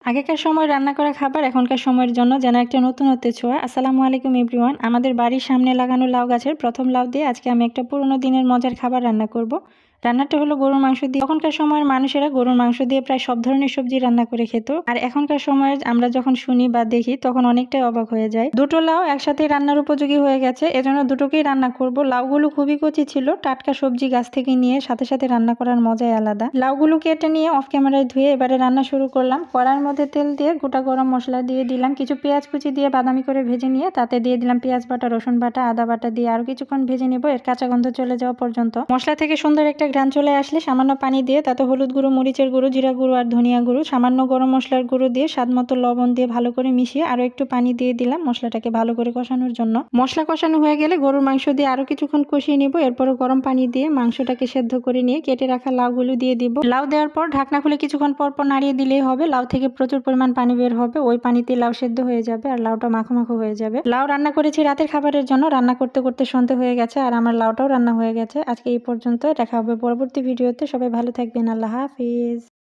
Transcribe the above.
আগেকার সময় রান্না করা খাবার এখনকার সময়ের জন্য যেন একটা নতুনত্বের ছোঁয়া। আসসালামু আলাইকুম এভরিওয়ান। আমাদের বাড়ির সামনে লাগানো লাউ গাছের প্রথম লাউ দিয়ে আজকে আমি একটা পুরোনো দিনের মজার খাবার রান্না করব। রান্নাটা হলো গরুর মাংস দিয়ে। তখনকার সময়ের মানুষেরা গরুর মাংস দিয়ে প্রায় সব ধরনের সবজি রান্না করে খেত, আর এখনকার সময়ে আমরা যখন শুনি বা দেখি তখন অনেকটাই অবাক হয়ে যায়। দুটো লাউ একসাথে রান্নার উপযোগী হয়ে গেছে, এজন্য দুটোকেই রান্না করব। লাউগুলো খুবই কচি ছিল, টাটকা সবজি গাছ থেকে নিয়ে সাথে সাথে রান্না করার মজাই আলাদা। লাউগুলো কেটে নিয়ে অফ ক্যামেরায় ধুয়ে এবারে রান্না শুরু করলাম। কড়াইয়ের মধ্যে তেল দিয়ে গোটা গরম মশলা দিয়ে দিলাম, কিছু পেঁয়াজ কুচি দিয়ে বাদামি করে ভেজে নিয়ে তাতে দিয়ে দিলাম পেঁয়াজ বাটা, রসুন বাটা, আদা বাটা দিয়ে আরো কিছুক্ষণ ভেজে নেব এর কাঁচা গন্ধ চলে যাওয়া পর্যন্ত। মশলা থেকে সুন্দর একটা ঘ্রাণ চলে আসলে সামান্য পানি দিয়ে তাতে হলুদ গুঁড়ো, মরিচের গুঁড়ো, জিরা গুঁড়ো আর ধনিয়া গুঁড়ো, সামান্য গরম মশলার গুঁড়ো দিয়ে স্বাদ মতো লবণ দিয়ে ভালো করে মিশিয়ে আরো একটু পানি দিয়ে দিলাম মশলাটাকে ভালো করে কষানোর জন্য। মশলা কষানো হয়ে গেলে গরুর মাংস দিয়ে আরো কিছুক্ষণ কষিয়ে নিব। এরপরও গরম পানি দিয়ে মাংসটাকে সেদ্ধ করে নিয়ে কেটে রাখা লাউগুলো দিয়ে দিব। লাউ দেওয়ার পর ঢাকনা খুলে কিছুক্ষণ পর পর নাড়িয়ে দিলেই হবে। লাউ থেকে প্রচুর পরিমাণ পানি বের হবে, ওই পানিতে লাউ সেদ্ধ হয়ে যাবে আর লাউটা মাখো মাখো হয়ে যাবে। লাউ রান্না করেছি রাতের খাবারের জন্য, রান্না করতে করতে সন্ধে হয়ে গেছে আর আমার লাউটাও রান্না হয়ে গেছে। আজকে এই পর্যন্ত, দেখা হবে পরবর্তী ভিডিওতে। সবাই ভালো থাকবেন, আল্লাহ হাফিজ।